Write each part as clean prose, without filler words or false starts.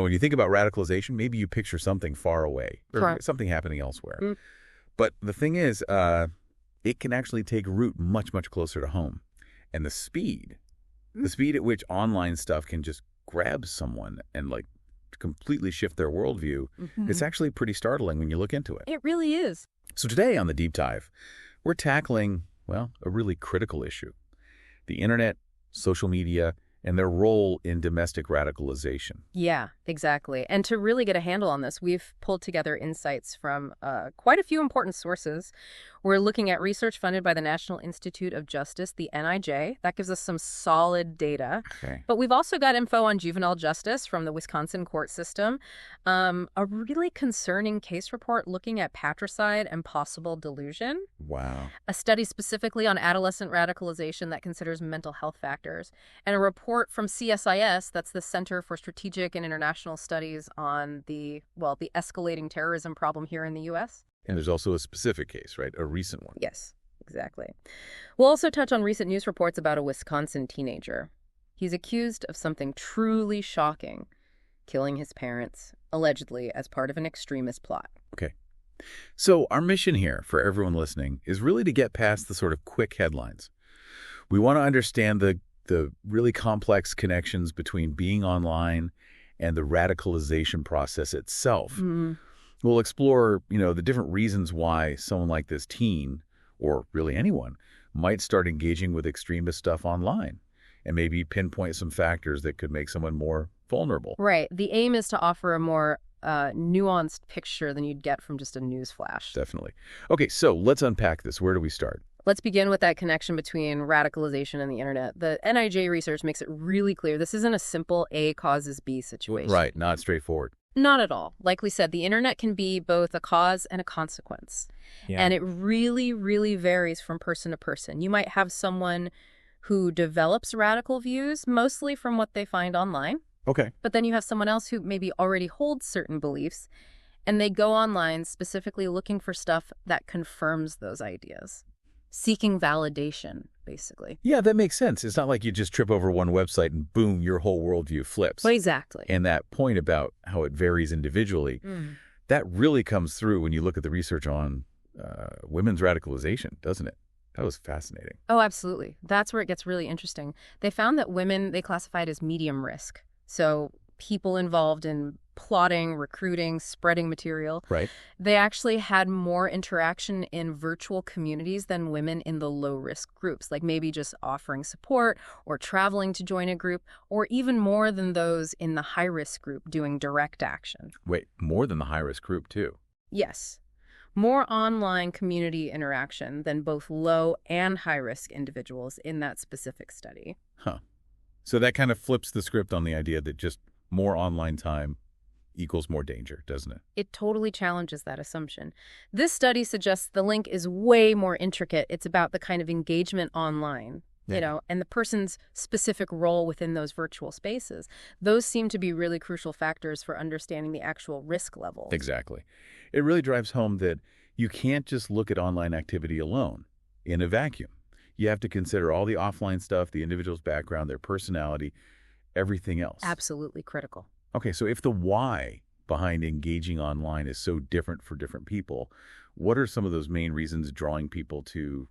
When you think about radicalization, maybe you picture something far away or Correct. something happening elsewhere. But the thing is, it can actually take root much, much closer to home. And the speed at which online stuff can just grab someone and like completely shift their worldview, it's actually pretty startling when you look into it. It really is. So today on the Deep Dive, we're tackling, well, a really critical issue. The internet, social media, and their role in domestic radicalization. Yeah, exactly. And to really get a handle on this, we've pulled together insights from quite a few important sources. We're looking at research funded by the National Institute of Justice, the NIJ. That gives us some solid data. Okay. But we've also got info on juvenile justice from the Wisconsin court system. A really concerning case report looking at patricide and possible delusion. Wow. A study specifically on adolescent radicalization that considers mental health factors. And a report from CSIS, that's the Center for Strategic and International Studies, on the escalating terrorism problem here in the U.S. And there's also a specific case, right? A recent one. Yes, exactly. We'll also touch on recent news reports about a Wisconsin teenager. He's accused of something truly shocking, killing his parents, allegedly as part of an extremist plot. Okay. So our mission here for everyone listening is really to get past the sort of quick headlines. We want to understand the really complex connections between being online and the radicalization process itself. We'll explore, the different reasons why someone like this teen, or really anyone, might start engaging with extremist stuff online, and maybe pinpoint some factors that could make someone more vulnerable. Right. The aim is to offer a more nuanced picture than you'd get from just a news flash. Definitely. Okay, so let's unpack this. Where do we start? Let's begin with that connection between radicalization and the internet. The NIJ research makes it really clear this isn't a simple A causes B situation. Right, not straightforward. Not at all. Like we said, the internet can be both a cause and a consequence. Yeah. And it really, really varies from person to person. You might have someone who develops radical views, mostly from what they find online. Okay. But then you have someone else who maybe already holds certain beliefs, and they go online specifically looking for stuff that confirms those ideas. Seeking validation, basically. Yeah, that makes sense. It's not like you just trip over one website and boom, your whole worldview flips. Well, exactly. And that point about how it varies individually, that really comes through when you look at the research on women's radicalization, doesn't it? That was fascinating. Oh, absolutely. That's where it gets really interesting. They found that women, they classified as medium risk. So people involved in plotting, recruiting, spreading material. Right. They actually had more interaction in virtual communities than women in the low-risk groups, like maybe just offering support or traveling to join a group, or even more than those in the high-risk group doing direct action. Wait, more than the high-risk group, too? Yes. More online community interaction than both low and high-risk individuals in that specific study. Huh. So that kind of flips the script on the idea that just more online time equals more danger, doesn't it? It totally challenges that assumption. This study suggests the link is way more intricate. It's about the kind of engagement online, and the person's specific role within those virtual spaces. Those seem to be really crucial factors for understanding the actual risk level. Exactly. It really drives home that you can't just look at online activity alone in a vacuum. You have to consider all the offline stuff, the individual's background, their personality, everything else. Absolutely critical. Okay, so if the why behind engaging online is so different for different people, what are some of those main reasons drawing people to,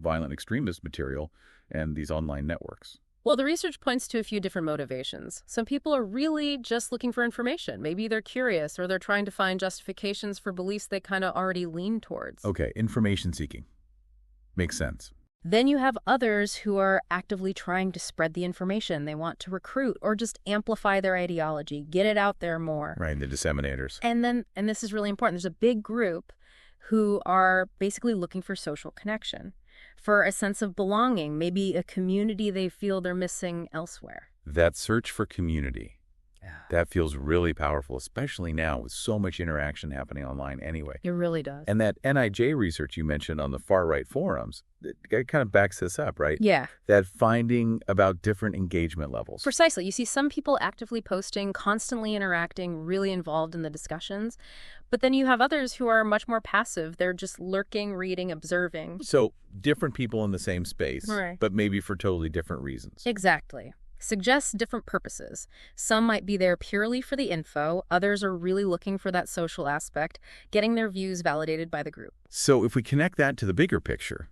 violent extremist material and these online networks? Well, the research points to a few different motivations. Some people are really just looking for information. Maybe they're curious or they're trying to find justifications for beliefs they kind of already lean towards. Okay, information seeking. Makes sense. Then you have others who are actively trying to spread the information. They want to recruit or just amplify their ideology, get it out there more. Right, the disseminators. And this is really important, there's a big group who are basically looking for social connection, for a sense of belonging, maybe a community they feel they're missing elsewhere. That search for community. That feels really powerful, especially now with so much interaction happening online anyway. It really does. And that NIJ research you mentioned on the far-right forums, it kind of backs this up, right? Yeah. That finding about different engagement levels. Precisely. You see some people actively posting, constantly interacting, really involved in the discussions. But then you have others who are much more passive. They're just lurking, reading, observing. So different people in the same space, Right. but maybe for totally different reasons. Exactly. suggests different purposes. Some might be there purely for the info, others are really looking for that social aspect, getting their views validated by the group. So if we connect that to the bigger picture,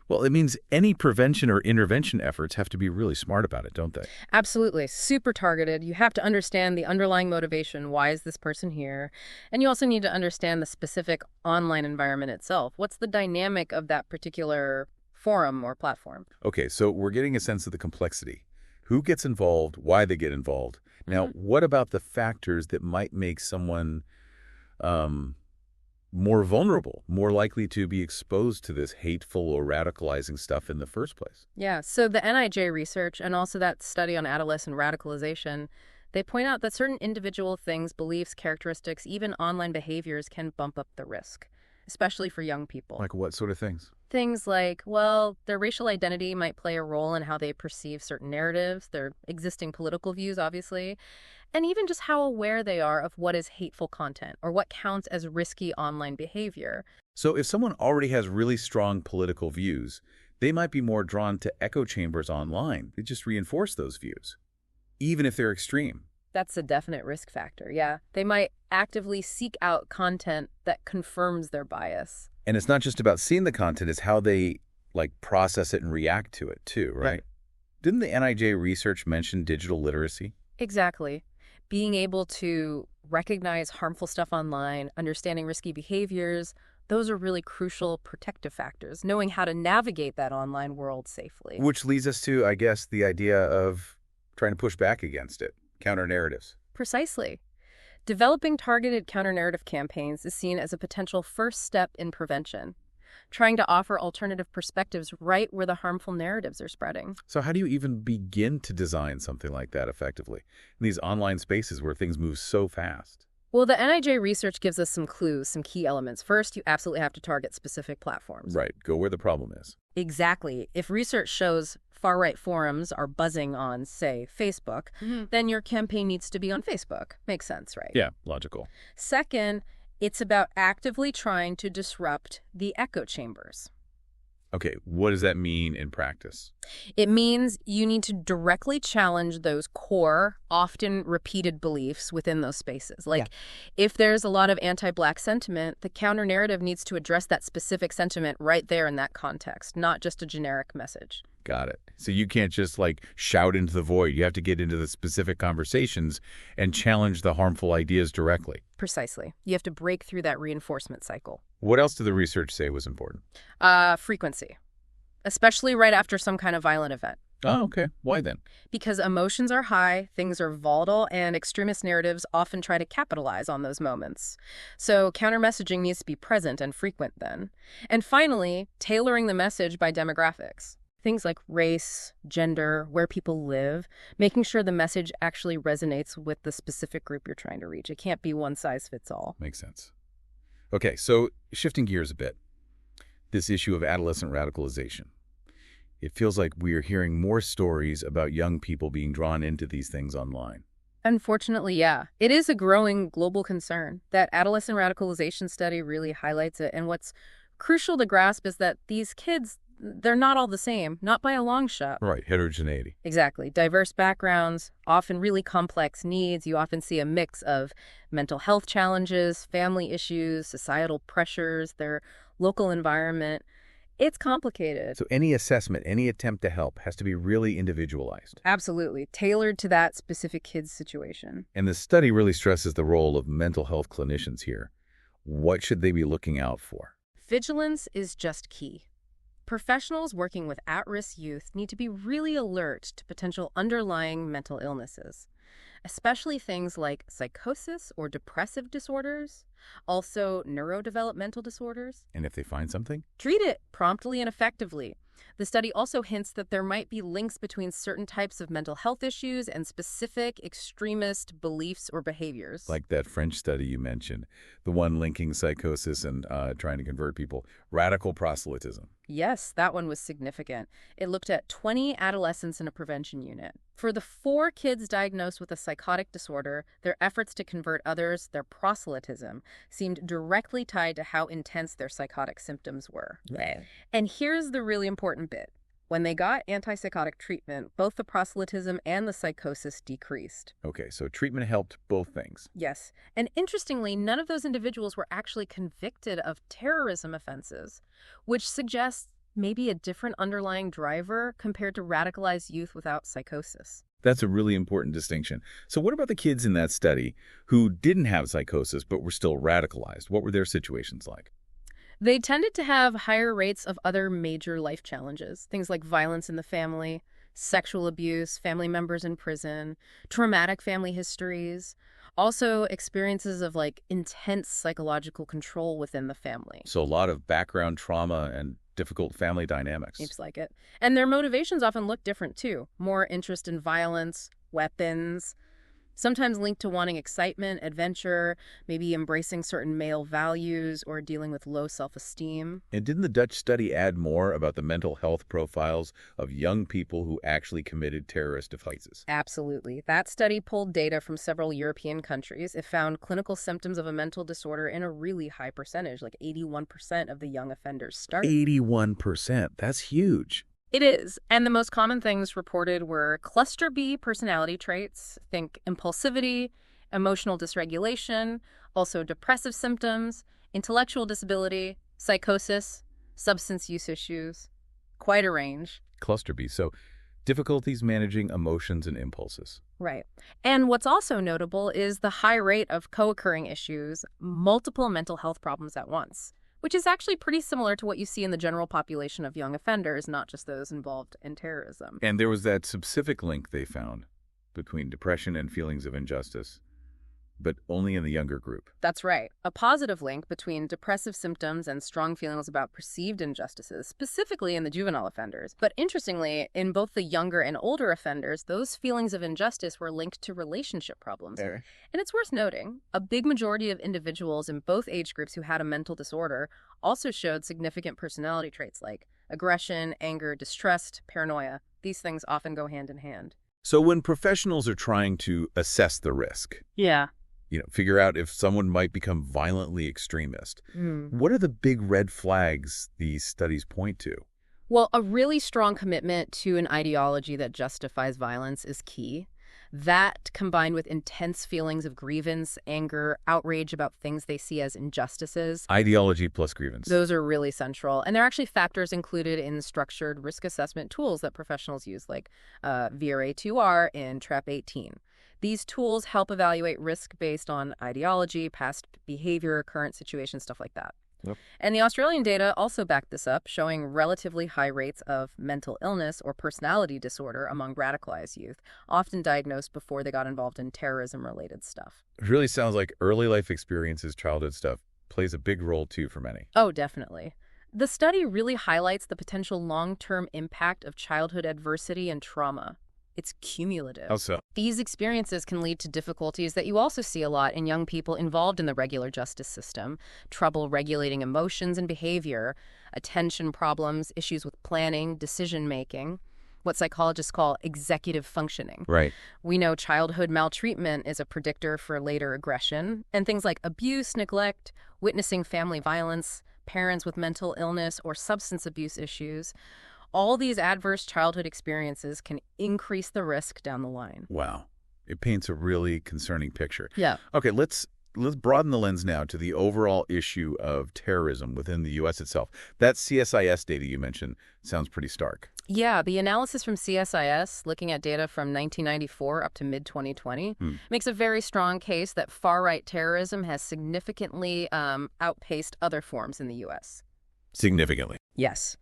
well, it means any prevention or intervention efforts have to be really smart about it, don't they? Absolutely. Super targeted. You have to understand the underlying motivation. Why is this person here? And you also need to understand the specific online environment itself. What's the dynamic of that particular forum or platform? Okay, so we're getting a sense of the complexity. Who gets involved, why they get involved. Now, what about the factors that might make someone more vulnerable, more likely to be exposed to this hateful or radicalizing stuff in the first place? Yeah, so the NIJ research and also that study on adolescent radicalization, they point out that certain individual things, beliefs, characteristics, even online behaviors can bump up the risk, especially for young people. Like what sort of things? Things like, well, their racial identity might play a role in how they perceive certain narratives, their existing political views, obviously, and even just how aware they are of what is hateful content or what counts as risky online behavior. So if someone already has really strong political views, they might be more drawn to echo chambers online. They just reinforce those views, even if they're extreme. That's a definite risk factor, yeah. They might actively seek out content that confirms their bias. And it's not just about seeing the content, it's how they process it and react to it too, right? Didn't the NIJ research mention digital literacy? Exactly. Being able to recognize harmful stuff online, understanding risky behaviors, those are really crucial protective factors, knowing how to navigate that online world safely. Which leads us to, I guess, the idea of trying to push back against it, counter-narratives. Precisely. Developing targeted counter-narrative campaigns is seen as a potential first step in prevention, trying to offer alternative perspectives right where the harmful narratives are spreading. So how do you even begin to design something like that effectively in these online spaces where things move so fast? Well, the NIJ research gives us some clues, some key elements. First, you absolutely have to target specific platforms. Right. Go where the problem is. Exactly. If research shows far-right forums are buzzing on, say, Facebook, then your campaign needs to be on Facebook. Makes sense, right? Yeah, logical. Second, it's about actively trying to disrupt the echo chambers. Okay, what does that mean in practice? It means you need to directly challenge those core, often repeated beliefs within those spaces. If there's a lot of anti-Black sentiment, the counter-narrative needs to address that specific sentiment right there in that context, not just a generic message. Got it. So you can't just shout into the void. You have to get into the specific conversations and challenge the harmful ideas directly. Precisely. You have to break through that reinforcement cycle. What else did the research say was important? Frequency, especially right after some kind of violent event. Oh, okay. Why then? Because emotions are high, things are volatile, and extremist narratives often try to capitalize on those moments. So counter-messaging needs to be present and frequent then. And finally, tailoring the message by demographics. Things like race, gender, where people live, making sure the message actually resonates with the specific group you're trying to reach. It can't be one size fits all. Makes sense. Okay, so shifting gears a bit, this issue of adolescent radicalization. It feels like we are hearing more stories about young people being drawn into these things online. Unfortunately, yeah. It is a growing global concern. That adolescent radicalization study really highlights it. And what's crucial to grasp is that these kids, they're not all the same, not by a long shot. Right, heterogeneity. Exactly. Diverse backgrounds, often really complex needs. You often see a mix of mental health challenges, family issues, societal pressures, their local environment. It's complicated. So any assessment, any attempt to help has to be really individualized. Absolutely. Tailored to that specific kid's situation. And the study really stresses the role of mental health clinicians here. What should they be looking out for? Vigilance is just key. Professionals working with at-risk youth need to be really alert to potential underlying mental illnesses, especially things like psychosis or depressive disorders, also neurodevelopmental disorders. And if they find something? Treat it promptly and effectively. The study also hints that there might be links between certain types of mental health issues and specific extremist beliefs or behaviors. Like that French study you mentioned, the one linking psychosis and trying to convert people, radical proselytism. Yes, that one was significant. It looked at 20 adolescents in a prevention unit. For the 4 kids diagnosed with a psychotic disorder, their efforts to convert others, their proselytism, seemed directly tied to how intense their psychotic symptoms were. Right. And here's the really important bit. When they got antipsychotic treatment, both the proselytism and the psychosis decreased. Okay, so treatment helped both things. Yes. And interestingly, none of those individuals were actually convicted of terrorism offenses, which suggests maybe a different underlying driver compared to radicalized youth without psychosis. That's a really important distinction. So what about the kids in that study who didn't have psychosis but were still radicalized? What were their situations like? They tended to have higher rates of other major life challenges, things like violence in the family, sexual abuse, family members in prison, traumatic family histories, also experiences of intense psychological control within the family. So a lot of background trauma and difficult family dynamics. Seems like it. And their motivations often look different too. More interest in violence, weapons, sometimes linked to wanting excitement, adventure, maybe embracing certain male values or dealing with low self-esteem. And didn't the Dutch study add more about the mental health profiles of young people who actually committed terrorist offenses? Absolutely. That study pulled data from several European countries. It found clinical symptoms of a mental disorder in a really high percentage, like 81% of the young offenders started. 81%. That's huge. It is. And the most common things reported were cluster B personality traits, think impulsivity, emotional dysregulation, also depressive symptoms, intellectual disability, psychosis, substance use issues. Quite a range. Cluster B. So difficulties managing emotions and impulses. Right. And what's also notable is the high rate of co-occurring issues, multiple mental health problems at once, which is actually pretty similar to what you see in the general population of young offenders, not just those involved in terrorism. And there was that specific link they found between depression and feelings of injustice, but only in the younger group. That's right. A positive link between depressive symptoms and strong feelings about perceived injustices, specifically in the juvenile offenders. But interestingly, in both the younger and older offenders, those feelings of injustice were linked to relationship problems. And it's worth noting, a big majority of individuals in both age groups who had a mental disorder also showed significant personality traits like aggression, anger, distrust, paranoia. These things often go hand in hand. So when professionals are trying to assess the risk, figure out if someone might become violently extremist, what are the big red flags these studies point to? Well, a really strong commitment to an ideology that justifies violence is key. That, combined with intense feelings of grievance, anger, outrage about things they see as injustices. Ideology plus grievance. Those are really central. And they're actually factors included in structured risk assessment tools that professionals use, like VRA2R and TRAP-18. These tools help evaluate risk based on ideology, past behavior, current situation, stuff like that. Yep. And the Australian data also backed this up, showing relatively high rates of mental illness or personality disorder among radicalized youth, often diagnosed before they got involved in terrorism-related stuff. It really sounds like early life experiences, childhood stuff, plays a big role, too, for many. Oh, definitely. The study really highlights the potential long-term impact of childhood adversity and trauma. It's cumulative. How so? These experiences can lead to difficulties that you also see a lot in young people involved in the regular justice system. Trouble regulating emotions and behavior, attention problems, issues with planning, decision-making, what psychologists call executive functioning. Right. We know childhood maltreatment is a predictor for later aggression, and things like abuse, neglect, witnessing family violence, parents with mental illness or substance abuse issues. All these adverse childhood experiences can increase the risk down the line. Wow. It paints a really concerning picture. Yeah. Okay, let's broaden the lens now to the overall issue of terrorism within the U.S. itself. That CSIS data you mentioned sounds pretty stark. Yeah, the analysis from CSIS, looking at data from 1994 up to mid-2020, makes a very strong case that far-right terrorism has significantly outpaced other forms in the U.S. Significantly. Yes.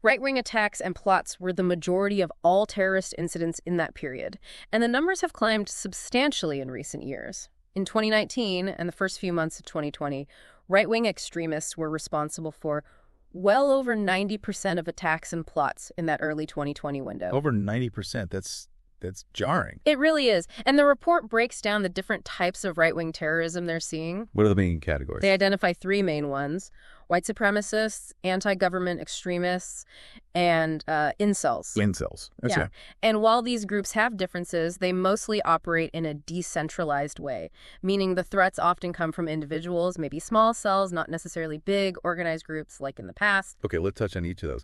Right-wing attacks and plots were the majority of all terrorist incidents in that period, and the numbers have climbed substantially in recent years. In 2019 and the first few months of 2020, right-wing extremists were responsible for well over 90% of attacks and plots in that early 2020 window. Over 90%. That's jarring. It really is. And the report breaks down the different types of right-wing terrorism they're seeing. What are the main categories? They identify three main ones: white supremacists, anti-government extremists, and incels. Incels. Yeah. Okay. And while these groups have differences, they mostly operate in a decentralized way, meaning the threats often come from individuals, maybe small cells, not necessarily big, organized groups like in the past. Okay, let's touch on each of those.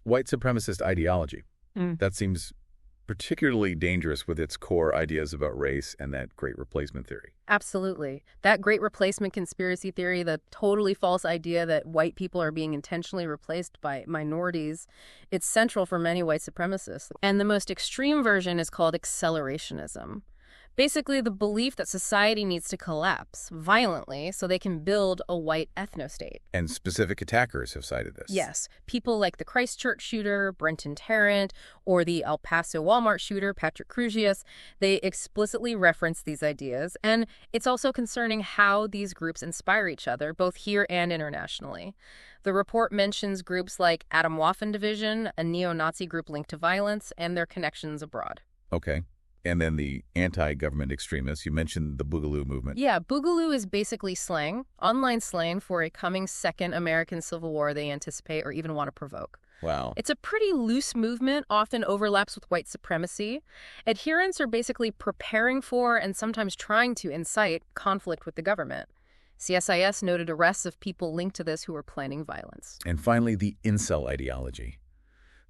White supremacist ideology. Mm. That seems particularly dangerous with its core ideas about race and that great replacement theory. Absolutely. That great replacement conspiracy theory, the totally false idea that white people are being intentionally replaced by minorities, it's central for many white supremacists. And the most extreme version is called accelerationism. Basically, the belief that society needs to collapse violently so they can build a white ethnostate. And specific attackers have cited this. Yes, people like the Christchurch shooter, Brenton Tarrant, or the El Paso Walmart shooter, Patrick Crusius, they explicitly reference these ideas. And it's also concerning how these groups inspire each other, both here and internationally. The report mentions groups like Atomwaffen Division, a neo-Nazi group linked to violence, and their connections abroad. Okay. And then the anti-government extremists, you mentioned the Boogaloo movement. Yeah, Boogaloo is basically slang, online slang for a coming second American Civil War they anticipate or even want to provoke. Wow. It's a pretty loose movement, often overlaps with white supremacy. Adherents are basically preparing for and sometimes trying to incite conflict with the government. CSIS noted arrests of people linked to this who were planning violence. And finally, the incel ideology.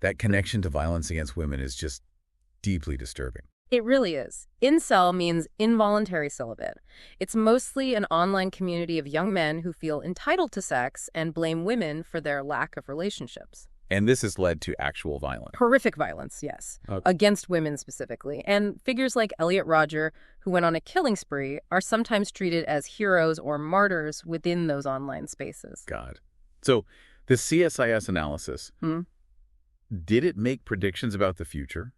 That connection to violence against women is just deeply disturbing. It really is. Incel means involuntary celibate. It's mostly an online community of young men who feel entitled to sex and blame women for their lack of relationships. And this has led to actual violence. Horrific violence, yes, against women specifically. And figures like Elliot Rodger, who went on a killing spree, are sometimes treated as heroes or martyrs within those online spaces. God. So the CSIS analysis, did it make predictions about the future?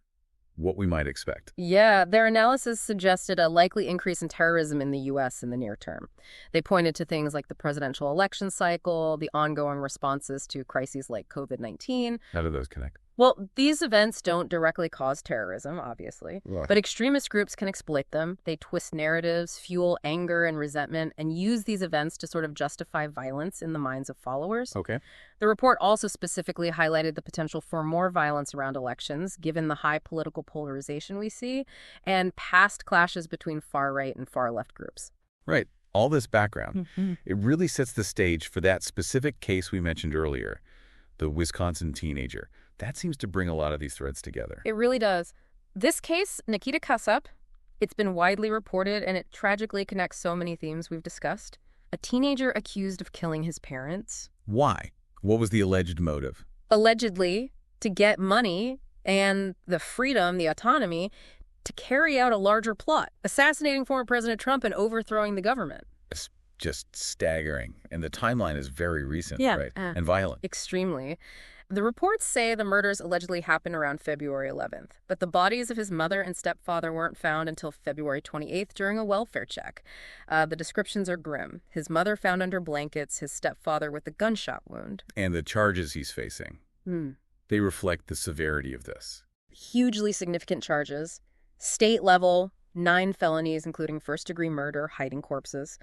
What we might expect? Yeah, their analysis suggested a likely increase in terrorism in the U.S. in the near term. They pointed to things like the presidential election cycle, the ongoing responses to crises like COVID-19. How do those connect? Well, these events don't directly cause terrorism, obviously, but extremist groups can exploit them. They twist narratives, fuel anger and resentment, and use these events to sort of justify violence in the minds of followers. Okay. The report also specifically highlighted the potential for more violence around elections, given the high political polarization we see, and past clashes between far-right and far-left groups. Right. All this background, it really sets the stage for that specific case we mentioned earlier, the Wisconsin teenager. That seems to bring a lot of these threads together. It really does. This case, Nikita Casap, it's been widely reported, and it tragically connects so many themes we've discussed. A teenager accused of killing his parents. Why? What was the alleged motive? Allegedly, to get money and the freedom, the autonomy, to carry out a larger plot, assassinating former President Trump and overthrowing the government. It's just staggering. And the timeline is very recent, right? And violent. Extremely. The reports say the murders allegedly happened around February 11th, but the bodies of his mother and stepfather weren't found until February 28th during a welfare check. The descriptions are grim. His mother found under blankets, his stepfather with a gunshot wound. And the charges he's facing, they reflect the severity of this. Hugely significant charges. State level, 9 felonies, including first-degree murder, hiding corpses.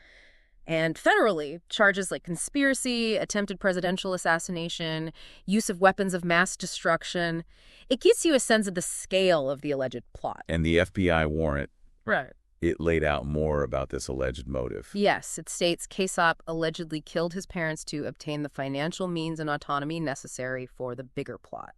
And federally, charges like conspiracy, attempted presidential assassination, use of weapons of mass destruction. It gives you a sense of the scale of the alleged plot. And the FBI warrant, Right. it laid out more about this alleged motive. Yes, it states Casap allegedly killed his parents to obtain the financial means and autonomy necessary for the bigger plot.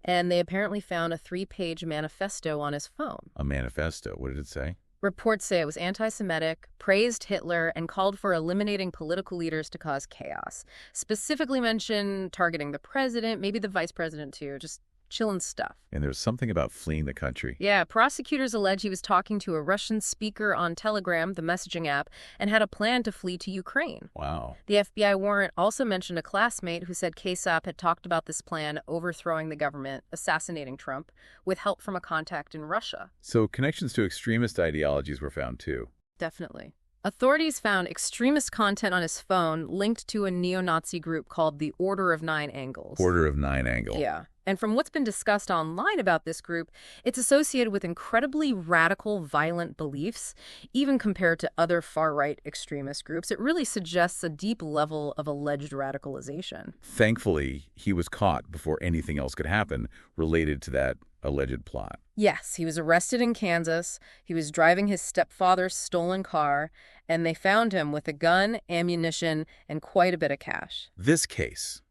And they apparently found a 3-page manifesto on his phone. A manifesto, what did it say? Reports say it was anti-Semitic, praised Hitler, and called for eliminating political leaders to cause chaos. Specifically mentioned targeting the president, maybe the vice president too, just chillin' stuff. And there's something about fleeing the country. Yeah, prosecutors allege he was talking to a Russian speaker on Telegram, the messaging app, and had a plan to flee to Ukraine. Wow. The FBI warrant also mentioned a classmate who said Casap had talked about this plan, overthrowing the government, assassinating Trump, with help from a contact in Russia. So connections to extremist ideologies were found too. Definitely. Authorities found extremist content on his phone linked to a neo-Nazi group called the Order of Nine Angles. Order of Nine Angle. Yeah. And from what's been discussed online about this group, it's associated with incredibly radical, violent beliefs, even compared to other far-right extremist groups. It really suggests a deep level of alleged radicalization. Thankfully, he was caught before anything else could happen related to that alleged plot. Yes, he was arrested in Kansas. He was driving his stepfather's stolen car, and they found him with a gun, ammunition, and quite a bit of cash. This case,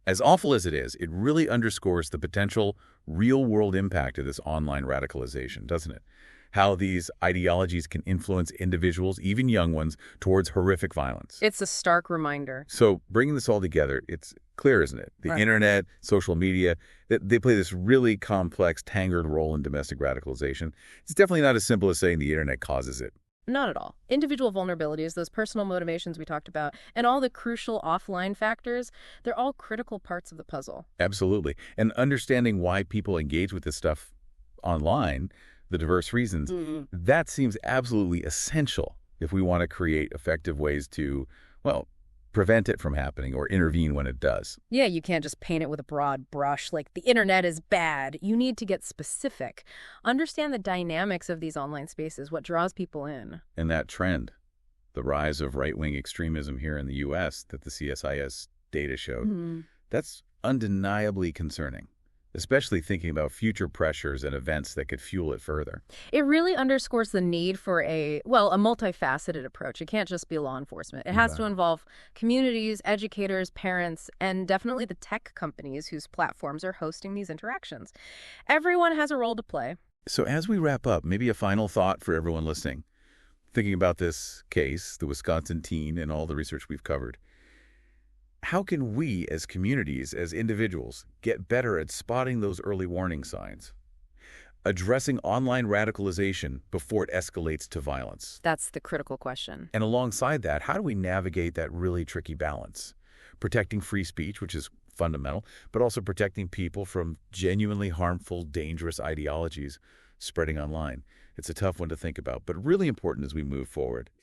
As awful as it is, it really underscores the potential real-world impact of this online radicalization, doesn't it? How these ideologies can influence individuals, even young ones, towards horrific violence. It's a stark reminder. So bringing this all together, it's clear, isn't it? The Right. internet, social media, they play this really complex, tangled role in domestic radicalization. It's definitely not as simple as saying the internet causes it. Not at all. Individual vulnerabilities, those personal motivations we talked about, and all the crucial offline factors, they're all critical parts of the puzzle. Absolutely. And understanding why people engage with this stuff online, the diverse reasons, that seems absolutely essential if we want to create effective ways to, well, prevent it from happening or intervene when it does. Yeah, you can't just paint it with a broad brush like the internet is bad. You need to get specific. Understand the dynamics of these online spaces, what draws people in. And that trend, the rise of right-wing extremism here in the U.S. that the CSIS data showed, that's undeniably concerning, especially thinking about future pressures and events that could fuel it further. It really underscores the need for a multifaceted approach. It can't just be law enforcement. It has to involve communities, educators, parents, and definitely the tech companies whose platforms are hosting these interactions. Everyone has a role to play. So as we wrap up, maybe a final thought for everyone listening, thinking about this case, the Wisconsin teen, and all the research we've covered. How can we as communities, as individuals, get better at spotting those early warning signs? Addressing online radicalization before it escalates to violence. That's the critical question. And alongside that, how do we navigate that really tricky balance? Protecting free speech, which is fundamental, but also protecting people from genuinely harmful, dangerous ideologies spreading online. It's a tough one to think about, but really important as we move forward.